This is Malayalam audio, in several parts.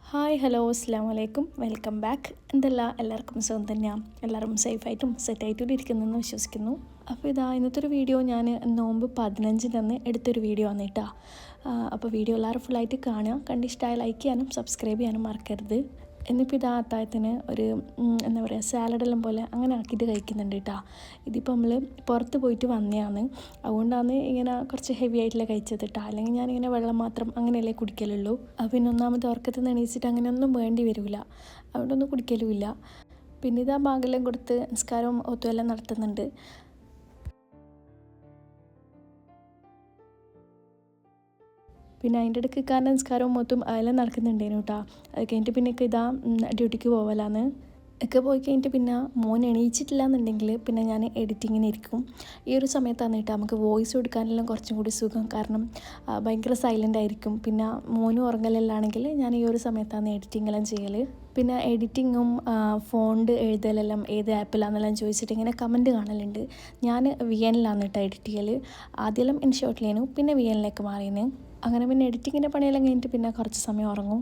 ഹായ് ഹലോ അസ്സാം വലൈക്കും വെൽക്കം ബാക്ക്. എല്ലാവർക്കും സുഖം തന്നെയാണ്. എല്ലാവരും സേഫായിട്ടും സെറ്റായിട്ടും ഇരിക്കുന്നതെന്ന് വിശ്വസിക്കുന്നു. അപ്പോൾ ഇന്നത്തെ ഒരു വീഡിയോ ഞാൻ നോമ്പ് 15 എടുത്തൊരു വീഡിയോ ആണ് കേട്ടോ. അപ്പോൾ വീഡിയോ എല്ലാവരും ഫുള്ളായിട്ട് കാണുക, കണ്ടിഷ്ടമായി ലൈക്ക് ചെയ്യാനും സബ്സ്ക്രൈബ് ചെയ്യാനും മറക്കരുത്. എന്നിപ്പോൾ അത്താഴത്തിന് ഒരു എന്താ പറയുക സാലഡെല്ലാം പോലെ അങ്ങനെ ആക്കിയിട്ട് കഴിക്കുന്നുണ്ട് കേട്ടോ. ഇതിപ്പോൾ നമ്മൾ പുറത്ത് പോയിട്ട് വന്നതാണ്, അതുകൊണ്ടാണ് ഇങ്ങനെ കുറച്ച് ഹെവി ആയിട്ടില്ല കഴിച്ചത് കേട്ടോ. അല്ലെങ്കിൽ ഞാനിങ്ങനെ വെള്ളം മാത്രം അങ്ങനെയല്ലേ കുടിക്കലുള്ളൂ. പിന്നെ ഒന്നാമത് ഉറക്കത്തിൽ നിന്ന് എണീച്ചിട്ട് അങ്ങനെയൊന്നും വേണ്ടി വരില്ല, അതുകൊണ്ടൊന്നും കുടിക്കലുമില്ല. പിന്നെ ബാഗെല്ലാം കൊടുത്ത് നിസ്കാരവും ഒത്തുമെല്ലാം നടത്തുന്നുണ്ട്. പിന്നെ അതിൻ്റെ ഇടയ്ക്ക് കാരണം നിസ്കാരവും മൊത്തം അതെല്ലാം നടക്കുന്നുണ്ടേനു കേട്ടോ. അത് കഴിഞ്ഞിട്ട് പിന്നെ ഡ്യൂട്ടിക്ക് പോവലാന്ന് ഒക്കെ പോയി കഴിഞ്ഞിട്ട് പിന്നെ മോൻ എണീച്ചിട്ടില്ല എന്നുണ്ടെങ്കിൽ പിന്നെ ഞാൻ എഡിറ്റിങ്ങിന് ഇരിക്കും. ഈ ഒരു സമയത്താണ് കേട്ടോ നമുക്ക് വോയിസ് കൊടുക്കാനെല്ലാം കുറച്ചും കൂടി സുഖം. കാരണം ഭയങ്കര സൈലൻ്റ് ആയിരിക്കും. പിന്നെ മോനും ഉറങ്ങലെല്ലാണെങ്കിൽ ഞാൻ ഈ ഒരു സമയത്താണ് എഡിറ്റിങ്ങെല്ലാം ചെയ്യൽ. പിന്നെ എഡിറ്റിങ്ങും ഫോണ്ട് എഴുതലെല്ലാം ഏത് ആപ്പിലാണെന്നെല്ലാം ചോദിച്ചിട്ട് ഇങ്ങനെ കമൻറ്റ് കാണലുണ്ട്. ഞാൻ VN കേട്ടോ എഡിറ്റ് ചെയ്യൽ. ആദ്യമെല്ലാം ഇൻഷോട്ടിലേനു, പിന്നെ VN മാറിയേന്. അങ്ങനെ പിന്നെ എഡിറ്റിങ്ങിൻ്റെ പണിയെല്ലാം കഴിഞ്ഞിട്ട് പിന്നെ കുറച്ച് സമയം ഉറങ്ങും.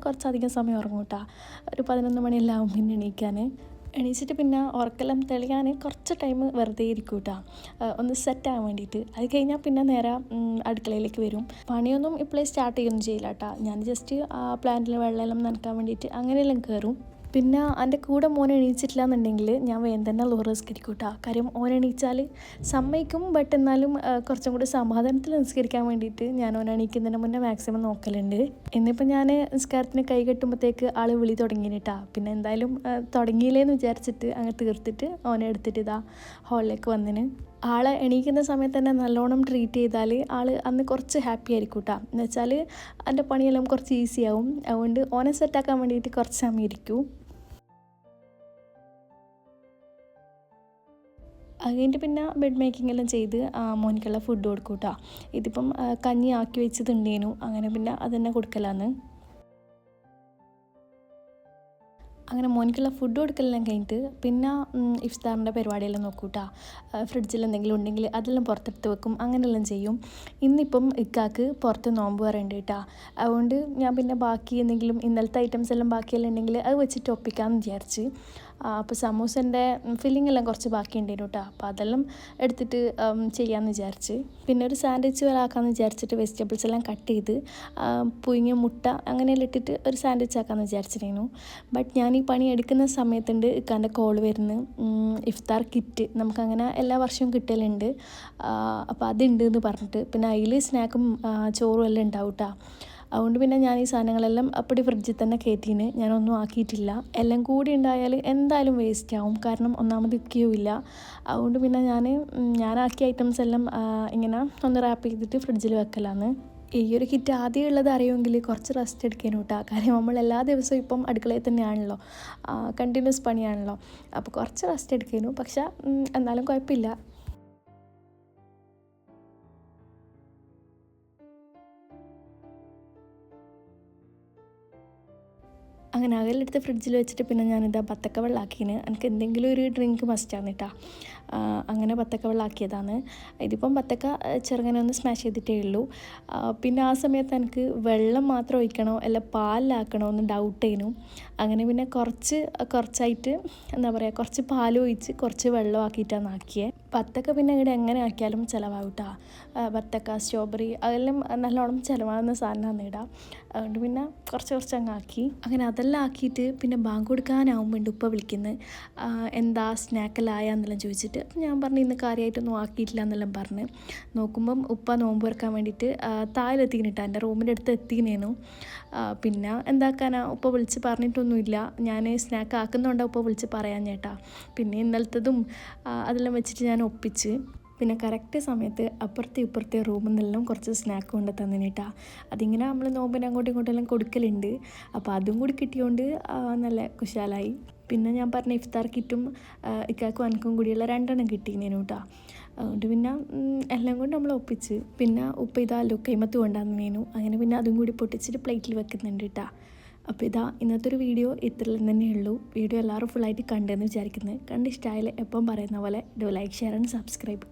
കുറച്ചധികം സമയം ഉറങ്ങും കേട്ടോ. ഒരു 11 മണിയെല്ലാം ആവും പിന്നെ എണീച്ചിട്ട് പിന്നെ ഉറക്കെല്ലാം തെളിയാൻ കുറച്ച് ടൈം വെറുതെ ഇരിക്കും കേട്ടോ, ഒന്ന് സെറ്റാകാൻ വേണ്ടിയിട്ട്. അത് കഴിഞ്ഞാൽ പിന്നെ നേരെ അടുക്കളയിലേക്ക് വരും. പണിയൊന്നും ഇപ്പോഴേ സ്റ്റാർട്ട് ചെയ്യുകയൊന്നും ചെയ്യില്ല കേട്ടോ. ഞാൻ ജസ്റ്റ് പ്ലാന്റിൽ വെള്ളമെല്ലാം നനക്കാൻ വേണ്ടിയിട്ട് അങ്ങനെയെല്ലാം കയറും. പിന്നെ എൻ്റെ കൂടെ മോൻ എണീച്ചിട്ടില്ല എന്നുണ്ടെങ്കിൽ ഞാൻ വേഗം തന്നെ ലുഹർ നിസ്കരിക്കും കേട്ടോ. കാര്യം ഓൻ എണീച്ചാൽ സമ്മതിക്കും, ബട്ട് എന്നാലും കുറച്ചും കൂടി സമാധാനത്തിൽ നിസ്കരിക്കാൻ വേണ്ടിയിട്ട് ഞാൻ ഓൻ എണീക്കുന്നതിന് മുന്നേ മാക്സിമം നോക്കലുണ്ട്. എന്നിപ്പോൾ ഞാൻ നിസ്കാരത്തിന് കൈ കെട്ടുമ്പോഴത്തേക്ക് ആൾ വിളി തുടങ്ങിന് കേട്ടോ. പിന്നെ എന്തായാലും തുടങ്ങിയില്ലേന്ന് വിചാരിച്ചിട്ട് അങ്ങ് തീർത്തിട്ട് ഓനെ എടുത്തിട്ട് ഹാളിലേക്ക് വന്നിന്. ആളെ എണീക്കുന്ന സമയത്ത് തന്നെ നല്ലോണം ട്രീറ്റ് ചെയ്താൽ ആൾ അന്ന് കുറച്ച് ഹാപ്പി ആയിരിക്കും കേട്ടോ. എന്ന് വെച്ചാൽ എൻ്റെ പണിയെല്ലാം കുറച്ച് ഈസി ആവും. അതുകൊണ്ട് ഓനെ സെറ്റാക്കാൻ വേണ്ടിയിട്ട് കുറച്ച് സമയം ഇരിക്കും. അത് കഴിഞ്ഞിട്ട് പിന്നെ ബെഡ് മേക്കിംഗ് എല്ലാം ചെയ്ത് മോനിക്കുള്ള ഫുഡ് കൊടുക്കും കേട്ടോ. ഇതിപ്പം കഞ്ഞി ആക്കി വെച്ചതുണ്ടേനു, അങ്ങനെ പിന്നെ അതന്നെ കൊടുക്കലാന്ന്. അങ്ങനെ മോനിക്കുള്ള ഫുഡ് കൊടുക്കലെല്ലാം കഴിഞ്ഞിട്ട് പിന്നെ ഇഫ്താറിൻ്റെ പരിപാടിയെല്ലാം നോക്കും കേട്ടോ. ഫ്രിഡ്ജിൽ എന്തെങ്കിലും ഉണ്ടെങ്കിൽ അതെല്ലാം പുറത്തെടുത്ത് വെക്കും, അങ്ങനെയെല്ലാം ചെയ്യും. ഇന്നിപ്പം ഇക്കാക്ക് പുറത്ത് നോമ്പ് പറയുന്നുണ്ട് കേട്ടോ. അതുകൊണ്ട് ഞാൻ പിന്നെ ബാക്കി എന്തെങ്കിലും ഇന്നലത്തെ ഐറ്റംസ് എല്ലാം ബാക്കിയെല്ലാം ഉണ്ടെങ്കിൽ അത് വെച്ചിട്ട് ഒപ്പിക്കാമെന്ന് വിചാരിച്ച്. അപ്പോൾ സമൂസൻ്റെ ഫില്ലിംഗ് എല്ലാം കുറച്ച് ബാക്കി ഉണ്ടായിരുന്നു കേട്ടോ. അപ്പോൾ അതെല്ലാം എടുത്തിട്ട് ചെയ്യാമെന്ന് വിചാരിച്ച്. പിന്നെ ഒരു സാൻഡ്വിച്ച് പോലെ ആക്കാമെന്ന് വിചാരിച്ചിട്ട് വെജിറ്റബിൾസ് എല്ലാം കട്ട് ചെയ്ത് പുഴുങ്ങിയ മുട്ട അങ്ങനെയെല്ലാം ഇട്ടിട്ട് ഒരു സാൻഡ്വിച്ച് ആക്കാമെന്ന് വിചാരിച്ചിരുന്നു. ബട്ട് ഞാൻ ഈ പണി എടുക്കുന്ന സമയത്തുണ്ട് ഇക്കാൻ്റെ കോൾ വരുന്നു. ഇഫ്താർ കിറ്റ് നമുക്കങ്ങനെ എല്ലാ വർഷവും കിട്ടലുണ്ട്. അപ്പോൾ അതുണ്ട് എന്ന് പറഞ്ഞിട്ട് പിന്നെ അതിൽ സ്നാക്കും ചോറും എല്ലാം ഉണ്ടാവും കേട്ടോ. അതുകൊണ്ട് പിന്നെ ഞാൻ ഈ സാധനങ്ങളെല്ലാം അപ്പടി ഫ്രിഡ്ജിൽ തന്നെ കയറ്റീന്, ഞാനൊന്നും ആക്കിയിട്ടില്ല. എല്ലാം കൂടി ഉണ്ടായാൽ എന്തായാലും വേസ്റ്റ് ആവും, കാരണം ഒന്നാമത് ഇല്ല. അതുകൊണ്ട് പിന്നെ ഞാനാക്കിയ ഐറ്റംസ് എല്ലാം ഇങ്ങനെ ഒന്ന് റാപ്പ് ചെയ്തിട്ട് ഫ്രിഡ്ജിൽ വെക്കലാന്ന്. ഈ ഒരു കിറ്റ് ആദ്യം ഉള്ളത് അറിയുമെങ്കിൽ കുറച്ച് റെസ്റ്റ് എടുക്കാനും കേട്ടോ. കാര്യം നമ്മൾ എല്ലാ ദിവസവും ഇപ്പം അടുക്കളയിൽ തന്നെയാണല്ലോ, കണ്ടിന്യൂസ് പണിയാണല്ലോ. അപ്പോൾ കുറച്ച് റെസ്റ്റ് എടുക്കാനും, പക്ഷേ എന്നാലും കുഴപ്പമില്ല. അങ്ങനെ അകലെടുത്ത് ഫ്രിഡ്ജിൽ വെച്ചിട്ട് പിന്നെ ബത്തക്ക വെള്ളമാക്കിന്. എനിക്ക് എന്തെങ്കിലും ഒരു ഡ്രിങ്ക് മസ്റ്റാണ് കേട്ടോ. അങ്ങനെ ബത്തക്ക വെള്ളമാക്കിയതാണ്. ഇതിപ്പം ബത്തക്ക ചെറുങ്ങനെ ഒന്ന് സ്മാഷ് ചെയ്തിട്ടേ ഉള്ളൂ. പിന്നെ ആ സമയത്ത് എനിക്ക് വെള്ളം മാത്രം ഒഴിക്കണോ അല്ല പാലിലാക്കണോ എന്ന് ഡൗട്ട് ചെയ്യുന്നു. അങ്ങനെ പിന്നെ കുറച്ചായിട്ട് എന്താ പറയുക, കുറച്ച് പാൽ ഒഴിച്ച് കുറച്ച് വെള്ളം ആക്കിയിട്ടാണ് ആക്കിയത്. ബത്തക്ക പിന്നെ ഇവിടെ എങ്ങനെ ആക്കിയാലും ചിലവാകും കേട്ടോ. ബത്തക്ക സ്ട്രോബെറി അതെല്ലാം നല്ലോണം ചിലവാകുന്ന സാധനമാണ് ഇടാം. അതുകൊണ്ട് പിന്നെ കുറച്ച് അങ്ങ് ആക്കി. അങ്ങനെ അതെല്ലാം ആക്കിയിട്ട് പിന്നെ ബാങ്ക് കൊടുക്കാനാവുമ്പോൾ ഉപ്പ വിളിക്കുന്നത്, എന്താ സ്നാക്കെല്ലാം ആയാന്നെല്ലാം ചോദിച്ചിട്ട്. അപ്പം ഞാൻ പറഞ്ഞു ഇന്ന് കാര്യമായിട്ടൊന്നും ആക്കിയിട്ടില്ല എന്നെല്ലാം പറഞ്ഞ്. നോക്കുമ്പം ഉപ്പ നോമ്പ് തുറക്കാൻ വേണ്ടിയിട്ട് താഴെത്തിക്കിട്ടാ, എൻ്റെ റൂമിൻ്റെ അടുത്ത് എത്തിക്കുന്നേനു. പിന്നെ എന്താക്കാനാ, ഉപ്പ വിളിച്ച് പറഞ്ഞിട്ടൊന്നുമില്ല. ഞാൻ സ്നാക്ക് ആക്കുന്നതുകൊണ്ടാണ് ഉപ്പ വിളിച്ച് പറയാൻ ചേട്ടാ. പിന്നെ ഇന്നലത്തതും അതെല്ലാം വെച്ചിട്ട് ഞാൻ ഒപ്പിച്ച്. പിന്നെ കറക്റ്റ് സമയത്ത് ഇപ്പുറത്തെ റൂമിൽ നിന്നെല്ലാം കുറച്ച് സ്നാക്ക് കൊണ്ട് തന്നിട്ടാ. അതിങ്ങനെ നമ്മൾ നോമ്പിന് അങ്ങോട്ടും ഇങ്ങോട്ടെല്ലാം കൊടുക്കലുണ്ട്. അപ്പോൾ അതും കൂടി കിട്ടിയോണ്ട് നല്ല കുശാലായി. പിന്നെ ഞാൻ പറഞ്ഞ ഇഫ്താർ കിറ്റും ഇക്കാക്കും അനക്കും കൂടിയുള്ള 2 എണ്ണം കിട്ടിയിരുന്നു കേട്ടോ. അതുകൊണ്ട് പിന്നെ എല്ലാം കൊണ്ട് നമ്മൾ ഒപ്പിച്ച്. പിന്നെ ഉപ്പ ലുക്കൈമത്ത് കൊണ്ടുവന്നേനു. അങ്ങനെ പിന്നെ അതും കൂടി പൊട്ടിച്ചിട്ട് പ്ലേറ്റിൽ വെക്കുന്നുണ്ട് കേട്ടോ. അപ്പോൾ ഇന്നത്തെ ഒരു വീഡിയോ ഇത്രയും തന്നെയുള്ളൂ. വീഡിയോ എല്ലാവരും ഫുള്ളായിട്ട് കണ്ടെന്ന് വിചാരിക്കുന്നത്. കണ്ടിഷ്ടമായാലും എപ്പം പറയുന്ന പോലെ ലൈക്ക്, ഷെയർ ആൻഡ് സബ്സ്ക്രൈബ്.